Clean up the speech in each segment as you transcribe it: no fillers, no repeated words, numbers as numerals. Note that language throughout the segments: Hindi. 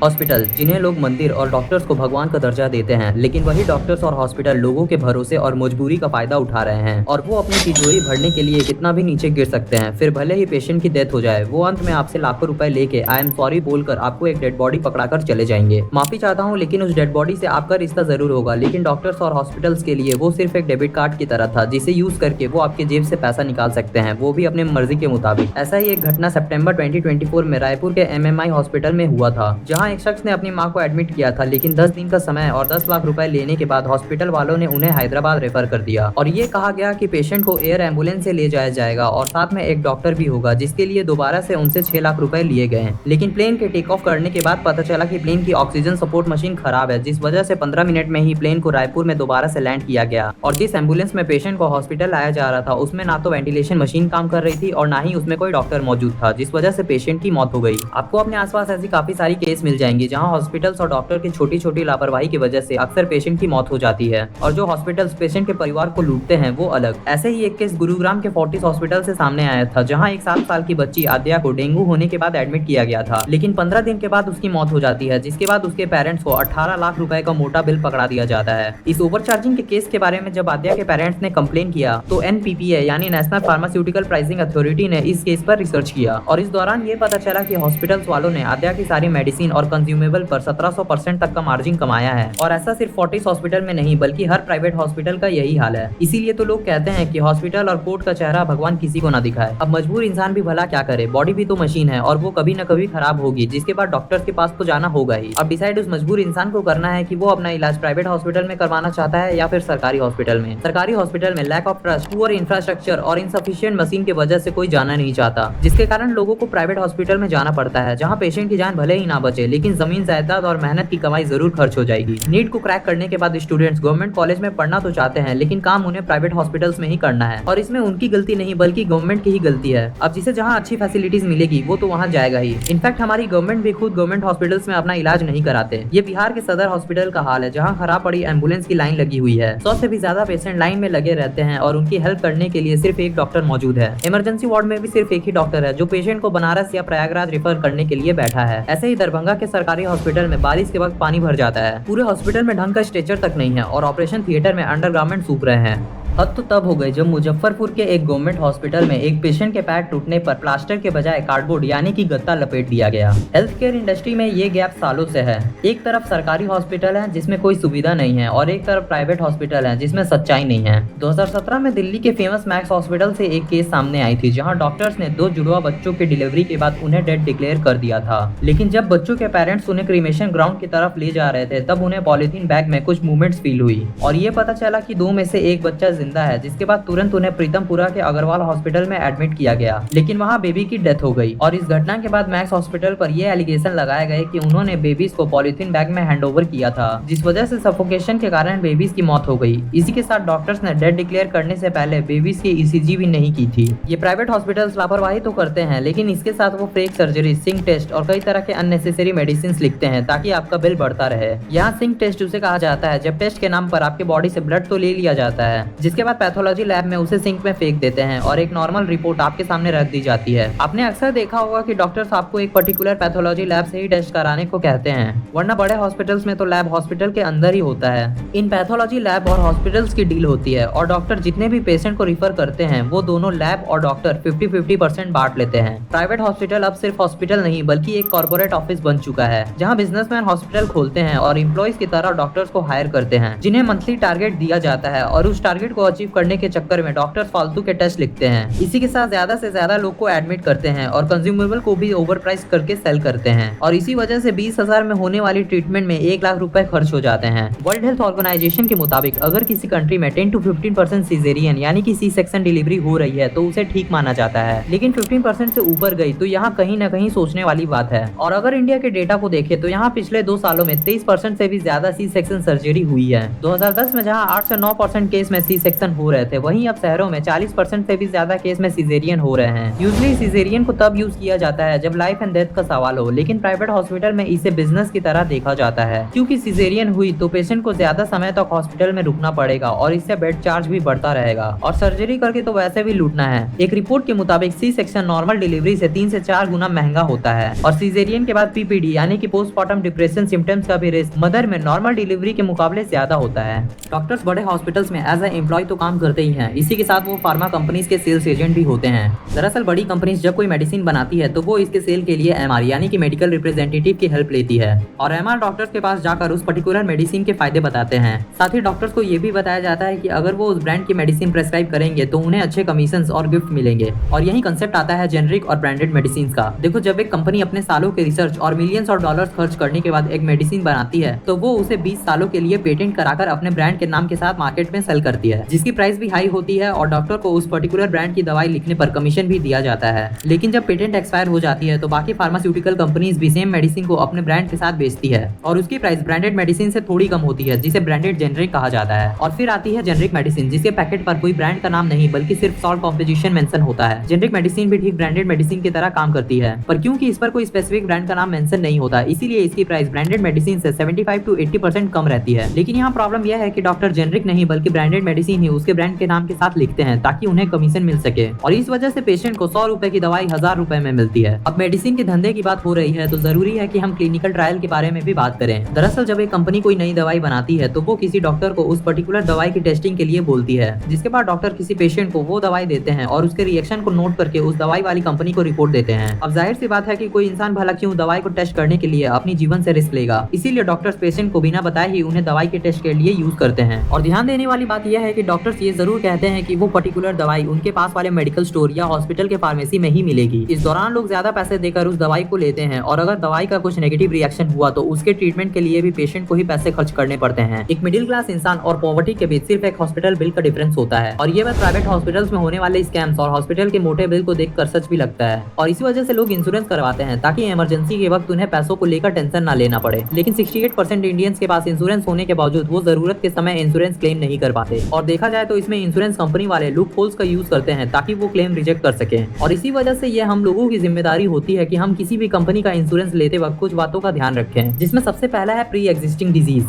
हॉस्पिटल, जिन्हें लोग मंदिर और डॉक्टर्स को भगवान का दर्जा देते हैं, लेकिन वही डॉक्टर्स और हॉस्पिटल लोगों के भरोसे और मजबूरी का फायदा उठा रहे हैं और वो अपनी तिजोरी भरने के लिए कितना भी नीचे गिर सकते हैं। फिर भले ही पेशेंट की डेथ हो जाए, वो अंत में आपसे लाखों रुपए लेके आई एम सॉरी बोलकर आपको एक डेड बॉडी पकड़ाकर चले जाएंगे। माफी चाहता हूँ, लेकिन उस डेड बॉडी से आपका रिश्ता जरूर होगा, लेकिन डॉक्टर्स और हॉस्पिटल्स के लिए वो सिर्फ एक डेबिट कार्ड की तरह था, जिसे यूज करके वो आपके जेब से पैसा निकाल सकते हैं, वो भी अपने मर्जी के मुताबिक। ऐसा ही एक घटना सितंबर 2024 में रायपुर के MMI हॉस्पिटल में हुआ था, जहाँ एक शख्स ने अपनी मां को एडमिट किया था, लेकिन 10 दिन का समय और 10 लाख रुपए लेने के बाद हॉस्पिटल वालों ने उन्हें हैदराबाद रेफर कर दिया और ये कहा गया कि पेशेंट को एयर एम्बुलेंस से ले जाया जाएगा और साथ में एक डॉक्टर भी होगा, जिसके लिए दोबारा से उनसे 6 लाख रुपए लिए गए। लेकिन प्लेन के टेक ऑफ करने के बाद पता चला कि प्लेन की ऑक्सीजन सपोर्ट मशीन खराब है, जिस वजह से 15 मिनट में ही प्लेन को रायपुर में दोबारा से लैंड किया गया और जिस एम्बुलेंस में पेशेंट को हॉस्पिटल लाया जा रहा था, उसमें ना तो वेंटिलेशन मशीन काम कर रही थी और ना ही उसमें कोई डॉक्टर मौजूद था, जिस वजह से पेशेंट की मौत हो गई। आपको अपने आसपास ऐसी काफी सारी केस मिल जाएंगी जहां हॉस्पिटल्स और डॉक्टर की छोटी छोटी लापरवाही की वजह से अक्सर पेशेंट की मौत हो जाती है और जो हॉस्पिटल्स पेशेंट के परिवार को लूटते हैं वो अलग। ऐसे ही एक केस गुरुग्राम के फोर्टिस हॉस्पिटल से सामने आया था, जहां एक 7 साल की बच्ची आद्या को डेंगू होने के बाद एडमिट किया गया था, लेकिन 15 दिन के बाद उसकी मौत हो जाती है, जिसके बाद उसके पेरेंट्स को 18 लाख रुपए का मोटा बिल पकड़ा दिया जाता है। इस ओवरचार्जिंग के केस के बारे में जब आद्या के पेरेंट्स ने कंप्लेन किया तो NPPA यानी नेशनल फार्मास्यूटिकल प्राइसिंग अथॉरिटी ने इस केस पर रिसर्च किया और इस दौरान ये पता चला कि हॉस्पिटल्स वालों ने आद्या की सारी मेडिसिन और कंज्यूमेबल पर 1700% तक का मार्जिन कमाया है और ऐसा सिर्फ फोर्टिस हॉस्पिटल में नहीं बल्कि हर प्राइवेट हॉस्पिटल का यही हाल है। इसीलिए तो लोग कहते हैं कि हॉस्पिटल और कोर्ट का चेहरा भगवान किसी को ना दिखाए। अब मजबूर इंसान भी भला क्या करे, बॉडी भी तो मशीन है और वो कभी न कभी खराब होगी, जिसके बाद डॉक्टर्स के पास तो जाना होगा ही। अब डिसाइड उस मजबूर इंसान को करना है कि वो अपना इलाज प्राइवेट हॉस्पिटल में करवाना चाहता है या फिर सरकारी हॉस्पिटल में। सरकारी हॉस्पिटल में lack of trust, poor infrastructure और इनसफिशिएंट मशीन की वजह से कोई जाना नहीं चाहता, जिसके कारण लोगों को प्राइवेट हॉस्पिटल में जाना पड़ता है, जहाँ पेशेंट की जान भले ही ना बचे लेकिन जमीन जायदाद और मेहनत की कमाई जरूर खर्च हो जाएगी। नीट को क्रैक करने के बाद स्टूडेंट्स गवर्नमेंट कॉलेज में पढ़ना तो चाहते हैं, लेकिन काम उन्हें प्राइवेट हॉस्पिटल्स में ही करना है और इसमें उनकी गलती नहीं बल्कि गवर्नमेंट की ही गलती है। अब जिसे जहाँ अच्छी फैसिलिटीज मिलेगी वो तो वहाँ जाएगा ही। इनफैक्ट हमारी गवर्नमेंट भी खुद गवर्नमेंट हॉस्पिटल्स में अपना इलाज नहीं कराते। ये बिहार के सदर हॉस्पिटल का हाल है, जहाँ खराब पड़ी एम्बुलेंस की लाइन लगी हुई है। 100 से भी ज्यादा पेशेंट लाइन में लगे रहते हैं और उनकी हेल्प करने के लिए सिर्फ एक डॉक्टर मौजूद है। इमरजेंसी वार्ड में भी सिर्फ एक ही डॉक्टर है जो पेशेंट को बनारस या प्रयागराज रेफर करने के लिए बैठा है। ऐसे ही दरभंगा के सरकारी हॉस्पिटल में बारिश के वक्त पानी भर जाता है, पूरे हॉस्पिटल में ढंग का स्ट्रेचर तक नहीं है और ऑपरेशन थिएटर में अंडरगारमेंट सूख रहे हैं। हद तो तब हो गई जब मुजफ्फरपुर के एक गवर्नमेंट हॉस्पिटल में एक पेशेंट के पैर टूटने पर प्लास्टर के बजाय कार्डबोर्ड यानी कि गत्ता लपेट दिया गया। हेल्थ केयर इंडस्ट्री में ये गैप सालों से है। एक तरफ सरकारी हॉस्पिटल है जिसमें कोई सुविधा नहीं है और एक तरफ प्राइवेट हॉस्पिटल है जिसमें सच्चाई नहीं है। 2017 में दिल्ली के फेमस मैक्स हॉस्पिटल से एक केस सामने आई थी, जहाँ डॉक्टर्स ने 2 जुड़वा बच्चों की डिलीवरी के बाद उन्हें डेड डिक्लेयर कर दिया था, लेकिन जब बच्चों के पेरेंट्स उन्हें क्रीमेशन ग्राउंड की तरफ ले जा रहे थे तब उन्हें पॉलिथीन बैग में कुछ मूवमेंट्स फील हुई और ये पता चला कि 2 में से एक बच्चा जिंदा है, जिसके बाद तुरंत उन्हें प्रीतमपुरा के अग्रवाल हॉस्पिटल में एडमिट किया गया, लेकिन वहां बेबी की डेथ हो गई। और इस घटना के बाद मैक्स हॉस्पिटल पर यह एलिगेशन लगाए गए कि उन्होंने बेबीज को पॉलिथीन बैग में हैंडओवर किया था, जिस वजह से सफोकेशन के कारण बेबीज की मौत हो गई। इसी के साथ डॉक्टर्स ने डेड डिक्लेयर करने से पहले बेबीज की ECG भी नहीं की थी। ये प्राइवेट हॉस्पिटल्स लापरवाही तो करते हैं, लेकिन इसके साथ वो फेक सर्जरी, सिंक टेस्ट और कई तरह के अननेसेसरी मेडिसिन लिखते हैं ताकि आपका बिल बढ़ता रहे। यहाँ सिंक टेस्ट उसे कहा जाता है जब टेस्ट के नाम पर आपके बॉडी से ब्लड तो ले लिया जाता है, जिसके बाद पैथोलॉजी लैब में उसे सिंक में फेंक देते हैं और एक नॉर्मल रिपोर्ट आपके सामने रख दी जाती है। आपने अक्सर देखा होगा कि डॉक्टर्स आपको एक पर्टिकुलर पैथोलॉजी लैब से ही टेस्ट कराने को कहते हैं, वरना बड़े हॉस्पिटल्स में तो लैब हॉस्पिटल के अंदर ही होता है। इन पैथोलॉजी लैब और हॉस्पिटल्स की डील होती है और डॉक्टर जितने भी पेशेंट को रिफर करते हैं वो दोनों लैब और डॉक्टर 50-50% बांट लेते हैं। प्राइवेट हॉस्पिटल अब सिर्फ हॉस्पिटल नहीं बल्कि एक कॉर्पोरेट ऑफिस बन चुका है, जहाँ बिजनेसमैन हॉस्पिटल खोलते हैं और एम्प्लॉइज की तरह डॉक्टर्स को हायर करते हैं, जिन्हें मंथली टारगेट दिया जाता है और उस टारगेट को अचीव करने के चक्कर में डॉक्टर फालतू के टेस्ट लिखते हैं। इसी के साथ ज्यादा से ज्यादा लोग को एडमिट करते हैं और कंज्यूमेबल को भी ओवर प्राइस करके सेल करते हैं और इसी वजह से 20,000 में होने वाली ट्रीटमेंट में 1 लाख रुपए खर्च हो जाते हैं। वर्ल्ड हेल्थ ऑर्गेनाइजेशन के मुताबिक अगर किसी कंट्री में 10 to 15% सीजेरियन यानी कि सी सेक्शन डिलीवरी हो रही है तो उसे ठीक माना जाता है, लेकिन 15% से ऊपर गई तो यहाँ कहीं न कहीं सोचने वाली बात है। और अगर इंडिया के डेटा को देखें तो यहाँ पिछले 2 सालों में 23% से भी ज्यादा सी सेक्शन सर्जरी हुई है। 2010 में जहाँ 8 से 9% केस में सी सेक्शन हो रहे थे, वहीं अब शहरों में 40% से भी ज्यादा केस में सिजेरियन हो रहे हैं। यूजली सिजेरियन को तब यूज किया जाता है जब लाइफ एंड डेथ का सवाल हो, लेकिन प्राइवेट हॉस्पिटल में इसे बिजनेस की तरह देखा जाता है। क्योंकि सिजेरियन हुई तो पेशेंट को ज्यादा समय तक हॉस्पिटल में रुकना पड़ेगा और इससे बेड चार्ज भी बढ़ता रहेगा, और सर्जरी करके तो वैसे भी लूटना है। एक रिपोर्ट के मुताबिक सी सेक्शन नॉर्मल डिलीवरी से 3 से 4 गुना महंगा होता है, और सिजेरियन के बाद पीपीडी यानी कि पोस्टमार्टम डिप्रेशन सिम्टम्स का भी रिस्क मदर में नॉर्मल डिलीवरी के मुकाबले ज्यादा होता है। डॉक्टर्स बड़े हॉस्पिटल्स में एज ए एम्प्लॉय तो काम करते ही हैं, इसी के साथ वो फार्मा कंपनीज के सेल्स एजेंट भी होते हैं। दरअसल बड़ी कंपनीज जब कोई मेडिसिन बनाती है तो वो इसके सेल के लिए एमआर यानी कि मेडिकल रिप्रेजेंटेटिव की हेल्प लेती है, और एमआर डॉक्टर्स के पास जाकर उस पर्टिकुलर मेडिसिन के फायदे बताते हैं। साथ ही डॉक्टर्स को ये भी बताया जाता है कि अगर वो उस ब्रांड की मेडिसिन प्रेस्क्राइब करेंगे तो उन्हें अच्छे कमीशन और गिफ्ट मिलेंगे। और यही कंसेप्ट आता है जेनरिक और ब्रांडेड मेडिसिन का। देखो, जब एक कंपनी अपने सालों के रिसर्च और मिलियंस ऑफ डॉलर्स खर्च करने के बाद एक मेडिसिन बनाती है तो वो उसे 20 सालों के लिए पेटेंट कराकर अपने ब्रांड के नाम के साथ मार्केट में सेल करती है, जिसकी प्राइस भी हाई होती है, और डॉक्टर को उस पर्टिकुलर ब्रांड की दवाई लिखने पर कमीशन भी दिया जाता है। लेकिन जब पेटेंट एक्सपायर हो जाती है तो बाकी फार्मास्यूटिकल कंपनीज भी सेम मेडिसिन को अपने ब्रांड के साथ बेचती है, और उसकी प्राइस ब्रांडेड मेडिसिन से थोड़ी कम होती है, जिसे ब्रांडेड जेनरिक कहा जाता है। और फिर आती है जेनरिक मेडिसिन, जिसके पैकेट पर कोई ब्रांड का नाम नहीं बल्कि सिर्फ सॉल्ट कॉम्पोजिशन मेंशन होता है। जेनरिक मेडिसिन भी ठीक ब्रांडेड मेडिसिन की तरह काम करती है, पर क्योंकि इस पर कोई स्पेसिफिक ब्रांड का नाम मेंशन नहीं होता, इसीलिए इसकी प्राइस ब्रांडेड मेडिसिन से 75 to 80% कम रहती है। लेकिन यहाँ प्रॉब्लम यह है कि डॉक्टर जेनरिक नहीं बल्कि ब्रांडेड मेडिसिन ही उसके ब्रांड के नाम के साथ लिखते हैं ताकि उन्हें कमीशन मिल सके, और इस वजह से पेशेंट को 100 रुपए की दवाई 1000 रुपए में मिलती है। अब मेडिसिन के धंधे की बात हो रही है तो जरूरी है कि हम क्लिनिकल ट्रायल के बारे में भी बात करें। दरअसल जब एक कंपनी कोई नई दवाई बनाती है तो वो किसी डॉक्टर को उस पर्टिकुलर दवाई की टेस्टिंग के लिए बोलती है, जिसके बाद डॉक्टर किसी पेशेंट को वो दवाई देते हैं और उसके रिएक्शन को नोट करके उस दवाई वाली कंपनी को रिपोर्ट देते हैं। अब जाहिर सी बात है कि कोई इंसान भला क्यों दवाई को टेस्ट करने के लिए अपनी जीवन से रिस्क लेगा, इसीलिए डॉक्टर्स पेशेंट को बिना बताए ही उन्हें दवाई के टेस्ट के लिए यूज करते हैं। और ध्यान देने वाली बात यह है कि डॉक्टर्स ये जरूर कहते हैं कि वो पर्टिकुलर दवाई उनके पास वाले मेडिकल स्टोर या हॉस्पिटल के फार्मेसी में ही मिलेगी। इस दौरान लोग ज्यादा पैसे देकर उस दवाई को लेते हैं, और अगर दवाई का कुछ नेगेटिव रिएक्शन हुआ तो उसके ट्रीटमेंट के लिए भी पेशेंट को ही पैसे खर्च करने पड़ते हैं। एक मिडिल क्लास इंसान और पॉवर्टी के बीच सिर्फ एक हॉस्पिटल बिल का डिफरेंस होता है, और ये बात प्राइवेट हॉस्पिटल्स में होने वाले स्कैम्स और हॉस्पिटल के मोटे बिल को देखकर सच भी लगता है। और इसी वजह से लोग इंश्योरेंस करवाते हैं ताकि इमरजेंसी के वक्त उन्हें पैसों को लेकर टेंशन ना लेना पड़े। लेकिन 68% इंडियंस के पास इंश्योरेंस होने के बावजूद वो जरूरत के समय इंश्योरेंस क्लेम नहीं कर पाते, और देखा जाए तो इसमें इंश्योरेंस कंपनी वाले लूप होल्स का यूज करते हैं ताकि वो क्लेम रिजेक्ट कर सके। और इसी वजह से ये हम लोगों की जिम्मेदारी होती है कि हम किसी भी कंपनी का इंश्योरेंस लेते वक्त कुछ बातों का ध्यान रखें, जिसमें सबसे पहला है प्री एग्जिस्टिंग डिजीज।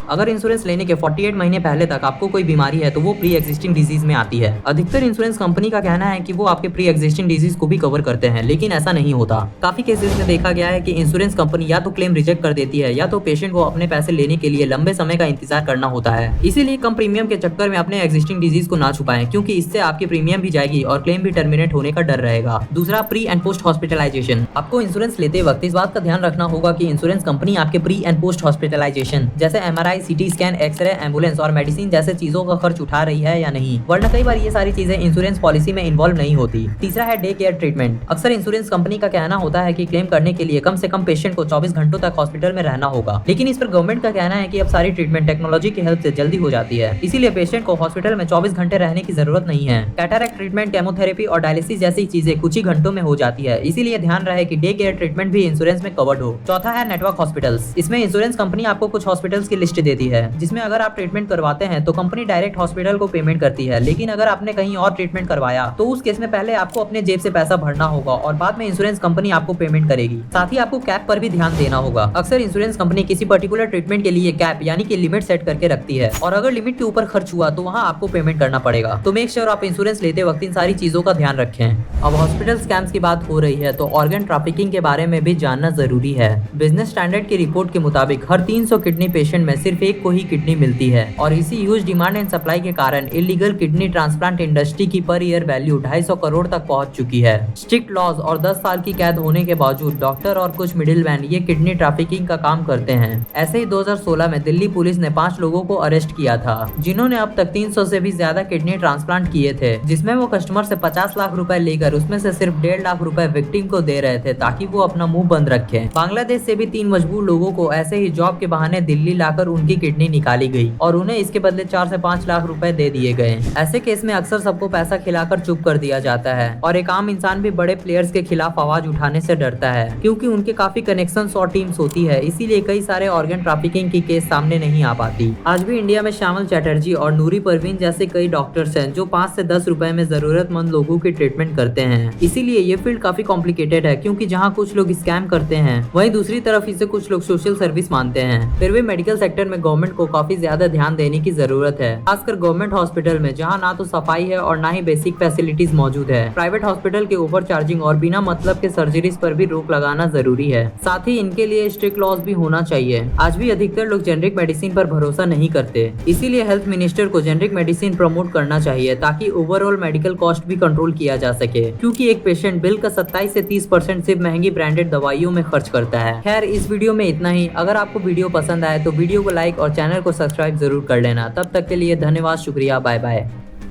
अगर इंश्योरेंस लेने के 48 महीने पहले तक आपको कोई बीमारी है तो वो प्री एग्जिस्टिंग डिजीज में आती है। अधिकतर इंश्योरेंस कंपनी का कहना है कि वो आपके प्री एग्जिस्टिंग डिजीज को भी कवर करते हैं, लेकिन ऐसा नहीं होता। काफी केसेस में देखा गया है कि इंश्योरेंस कंपनी या तो क्लेम रिजेक्ट कर देती है या तो पेशेंट को अपने पैसे लेने के लिए लंबे समय का इंतजार करना होता है। इसीलिए कम प्रीमियम के चक्कर में अपने एग्जिस्टिंग डिजीज को ना छुपाएं, क्योंकि इससे आपकी प्रीमियम भी जाएगी और क्लेम भी टर्मिनेट होने का डर रहेगा। दूसरा, प्री एंड पोस्ट हॉस्पिटलाइजेशन। आपको इंश्योरेंस लेते वक्त इस बात का ध्यान रखना होगा कि इंश्योरेंस कंपनी आपके प्री एंड पोस्ट हॉस्पिटलाइजेशन जैसे MRI, CT scan, x-ray, ambulance और मेडिसिन जैसे चीजों का खर्च उठा रही है या नहीं, वरना कई बार ये सारी चीजें इंश्योरेंस पॉलिसी में इन्वॉल्व नहीं होती। तीसरा है डे केयर ट्रीटमेंट। अक्सर इंश्योरेंस कंपनी का कहना होता है कि क्लेम करने के लिए कम से कम पेशेंट को 24 घंटों तक हॉस्पिटल में रहना होगा, लेकिन इस पर गवर्नमेंट का कहना है कि अब सारी ट्रीटमेंट टेक्नोलॉजी की हेल्प से जल्दी हो जाती है, इसीलिए पेशेंट को हॉस्पिटल में 24 घंटे रहने की जरूरत नहीं है। कैटरेक्ट ट्रीटमेंट, केमोथेरेपी और डायलिसिस जैसी चीजें कुछ ही घंटों में हो जाती है, इसीलिए ध्यान रहे कि डे केयर ट्रीटमेंट भी इंश्योरेंस में कवर्ड हो। चौथा है नेटवर्क हॉस्पिटल्स। इसमें इंश्योरेंस कंपनी आपको कुछ हॉस्पिटल्स की लिस्ट देती है, जिसमें अगर आप ट्रीटमेंट करवाते हैं तो कंपनी डायरेक्ट हॉस्पिटल को पेमेंट करती है, लेकिन अगर आपने कहीं और ट्रीटमेंट करवाया तो उस केस में पहले आपको अपने जेब से पैसा भरना होगा और बाद में इंश्योरेंस कंपनी आपको पेमेंट करेगी। साथ ही आपको कैप पर भी ध्यान देना होगा। अक्सर इंश्योरेंस कंपनी किसी पर्टिकुलर ट्रीटमेंट के लिए कैप यानी कि लिमिट सेट करके रखती है, और अगर लिमिट के ऊपर खर्च हुआ तो वहाँ आपको पेमेंट करना पड़ेगा। तो मेक श्योर आप इंश्योरेंस लेते वक्त इन सारी चीजों का ध्यान रखें। अब हॉस्पिटल स्कैम्स की बात हो रही है तो ऑर्गन ट्रैफिकिंग के बारे में भी जानना जरूरी है। बिजनेस स्टैंडर्ड की रिपोर्ट के मुताबिक हर 300 किडनी पेशेंट में सिर्फ एक को ही किडनी मिलती है, और इसी ह्यूज डिमांड एंड सप्लाई के कारण इलीगल किडनी ट्रांसप्लांट इंडस्ट्री की पर ईयर वैल्यू 250 करोड़ तक पहुंच चुकी है। स्ट्रिक्ट लॉज और 10 साल की कैद होने के बावजूद डॉक्टर और कुछ मिडिलमैन ये किडनी ट्रैफिकिंग का काम करते हैं। ऐसे ही 2016 में दिल्ली पुलिस ने 5 लोगों को अरेस्ट किया था, जिन्होंने अब तक 300 से भी ज्यादा किडनी ट्रांसप्लांट किए थे, जिसमें वो कस्टमर से 50 लाख रुपए लेकर उसमें से सिर्फ 1.5 लाख रुपए विक्टिम को दे रहे थे ताकि वो अपना मुंह बंद रखे। बांग्लादेश से भी 3 मजबूर लोगों को ऐसे ही जॉब के बहाने दिल्ली लाकर उनकी उनकी किडनी निकाली गई और उन्हें इसके बदले 4 से 5 लाख रुपए दे दिए गए। ऐसे केस में अक्सर सबको पैसा खिलाकर चुप कर दिया जाता है और एक आम इंसान भी बड़े प्लेयर्स के खिलाफ आवाज उठाने से डरता है क्योंकि उनके काफी कनेक्शंस और टीम्स होती है, इसीलिए कई सारे ऑर्गन ट्रैफिकिंग की केस सामने नहीं आ पाती। आज भी इंडिया में श्यामल चैटर्जी और नूरी परवीन जैसे कई डॉक्टर्स हैं जो 5 से 10 रुपए में जरूरतमंद लोगों की ट्रीटमेंट करते हैं। इसीलिए ये फील्ड काफी कॉम्प्लिकेटेड है क्योंकि जहाँ कुछ लोग स्कैम करते हैं वहीं दूसरी तरफ इसे कुछ लोग सोशल सर्विस मानते हैं। फिर भी मेडिकल सेक्टर में गवर्नमेंट को काफी ज्यादा ध्यान देने की जरूरत है, खासकर गवर्नमेंट हॉस्पिटल में जहाँ ना तो सफाई है और ना ही बेसिक फैसिलिटीज मौजूद है। प्राइवेट हॉस्पिटल के ओवर चार्जिंग और बिना मतलब के सर्जरीज पर भी रोक लगाना जरूरी है। साथ ही इनके लिए स्ट्रिक्ट लॉज भी होना चाहिए। आज भी अधिकतर लोग जेनरिक मेडिसिन पर भरोसा नहीं करते, इसीलिए हेल्थ मिनिस्टर को जेनरिक मेडिसिन प्रमोट करना चाहिए ताकि ओवरऑल मेडिकल कॉस्ट भी कंट्रोल किया जा सके, क्योंकि एक पेशेंट बिल का 27 से 30% सिर्फ महंगी ब्रांडेड दवाइयों में खर्च करता है। खैर, इस वीडियो में इतना ही। अगर आपको वीडियो पसंद आए तो वीडियो को लाइक और चैनल को सब्सक्राइब जरूर कर लेना। तब तक के लिए धन्यवाद, शुक्रिया, बाय बाय।